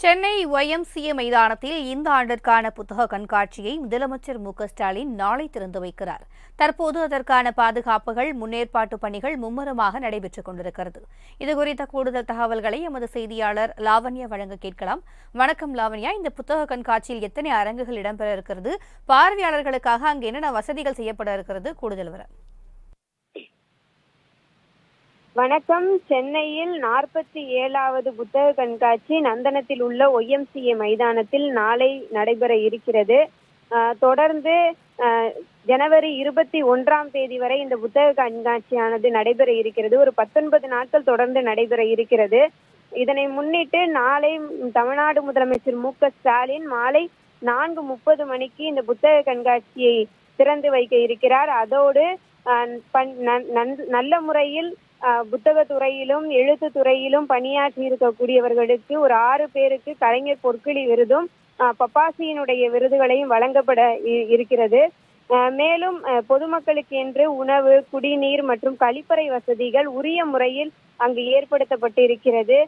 Chennai YMCA மைதானத்தில் இந்த ஆண்டிற்கான புத்தக கண்காட்சியை முதலமைச்சர் மு.க.ஸ்டாலின் நாளை திறந்து வைக்கிறார். தற்போது அதற்கான பாதுகாப்புகள், முன்னேற்பாட்டு பணிகள் மும்முரமாக நடைபெற்றுக் கொண்டிருக்கிறது. இதுகுறித்த கூடுதல் தகவல்களை எமது செய்தியாளர் லாவண்யா வழங்க கேட்கலாம். வணக்கம் லாவண்யா. இந்த புத்தக கண்காட்சியில் எத்தனை அரங்குகள் இடம்பெற இருக்கிறது? பார்வையாளர்களுக்காக அங்கு என்னென்ன வசதிகள் செய்யப்பட இருக்கிறது? கூடுதல் விவரம். வணக்கம். சென்னையில் 47வது புத்தக கண்காட்சி நந்தனத்தில் உள்ள YMCA மைதானத்தில் நாளை நடைபெற இருக்கிறது. தொடர்ந்து ஜனவரி 21ஆம் தேதி வரை இந்த புத்தக கண்காட்சியானது நடைபெற இருக்கிறது. ஒரு 19 நாட்கள் தொடர்ந்து நடைபெற இருக்கிறது. இதனை முன்னிட்டு நாளை தமிழ்நாடு முதலமைச்சர் மு.க.ஸ்டாலின் மாலை 4:30 மணிக்கு இந்த புத்தக கண்காட்சியை திறந்து வைக்க இருக்கிறார். அதோடு நல்ல முறையில் புத்தக துறையிலும் எழுத்து துறையிலும் பணியாற்றி இருக்கக்கூடியவர்களுக்கு ஒரு 6 பேருக்கு கலைஞர் பொற்கிழி விருதும் பப்பாசியினுடைய விருதுகளையும் வழங்கப்பட இருக்கிறது. மேலும் பொதுமக்களுக்கு என்று உணவு, குடிநீர் மற்றும் கழிப்பறை வசதிகள் உரிய முறையில் அங்கு ஏற்படுத்தப்பட்டிருக்கிறது.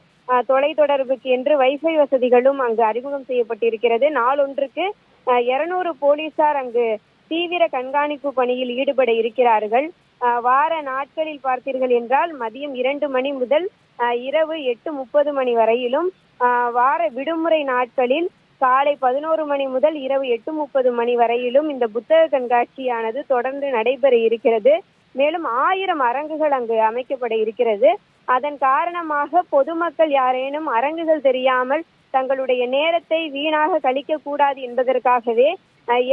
தொலைத்தொடர்புக்கு என்று வைஃபை வசதிகளும் அங்கு அறிமுகம் செய்யப்பட்டிருக்கிறது. நாளொன்றுக்கு 200 போலீசார் அங்கு தீவிர கண்காணிப்பு பணியில் ஈடுபட இருக்கிறார்கள். வார நாட்களில் பார்த்தீர்கள் என்றால் மதியம் 2 மணி முதல் இரவு 8:30 மணி வரையிலும், வார விடுமுறை நாட்களில் காலை 11 மணி முதல் இரவு 8:30 மணி வரையிலும் இந்த புத்தக கண்காட்சியானது தொடர்ந்து நடைபெற இருக்கிறது. மேலும் 1000 அரங்குகள் அங்கு அமைக்கப்பட இருக்கிறது. அதன் காரணமாக பொதுமக்கள் யாரேனும் அரங்குகள் தெரியாமல் தங்களுடைய நேரத்தை வீணாக கழிக்க கூடாது என்பதற்காகவே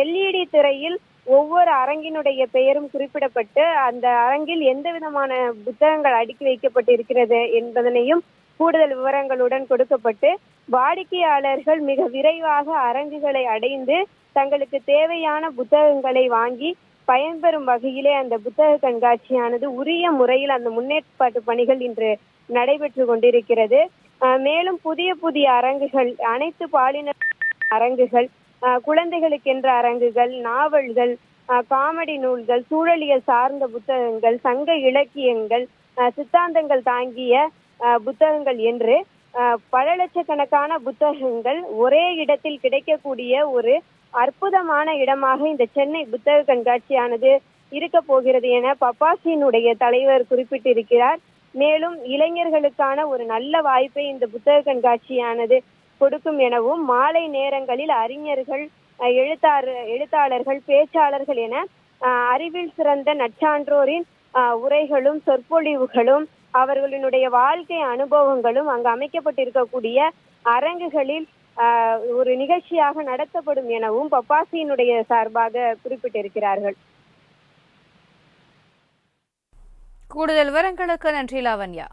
LED திரையில் ஒவ்வொரு அரங்கினுடைய பெயரும் குறிப்பிடப்பட்டு அந்த அரங்கில் எந்த விதமான புத்தகங்கள் அடுக்கி வைக்கப்பட்டிருக்கிறது என்பதனையும் கூடுதல் விவரங்களுடன் கொடுக்கப்பட்டு வாடிக்கையாளர்கள் மிக விரைவாக அரங்குகளை அடைந்து தங்களுக்கு தேவையான புத்தகங்களை வாங்கி பயன்பெறும் வகையிலே அந்த புத்தக கண்காட்சியானது உரிய முறையில் அந்த முன்னேற்பாட்டு பணிகள் இன்று நடைபெற்று கொண்டிருக்கிறது. மேலும் புதிய அரங்குகள், அனைத்து பாலின அரங்குகள், குழந்தைகளுக்கென்ற அரங்குகள், நாவல்கள், காமெடி நூல்கள், சூழலியல் சார்ந்த புத்தகங்கள், சங்க இலக்கியங்கள், சித்தாந்தங்கள் தாங்கிய புத்தகங்கள் என்று பல லட்சக்கணக்கான புத்தகங்கள் ஒரே இடத்தில் கிடைக்கக்கூடிய ஒரு அற்புதமான இடமாக இந்த சென்னை புத்தக கண்காட்சியானது இருக்க போகிறது என பப்பாசியினுடைய தலைவர் குறிப்பிட்டிருக்கிறார். மேலும் இளைஞர்களுக்கான ஒரு நல்ல வாய்ப்பை இந்த புத்தக கண்காட்சியானது கொடுக்கும் எனவும், மாலை நேரங்களில் அறிஞர்கள், எழுத்தாளர்கள், பேச்சாளர்கள் என அறிவில் சிறந்த நற்சான்றோரின் உரைகளும் சொற்பொழிவுகளும் அவர்களுடைய வாழ்க்கை அனுபவங்களும் அங்கு அமைக்கப்பட்டிருக்கக்கூடிய அரங்குகளில் ஒரு நிகழ்ச்சியாக நடத்தப்படும் எனவும் பப்பாசியினுடைய சார்பாக குறிப்பிட்டிருக்கிறார்கள். கூடுதல் விவரங்களுக்கு நன்றி லாவண்யா.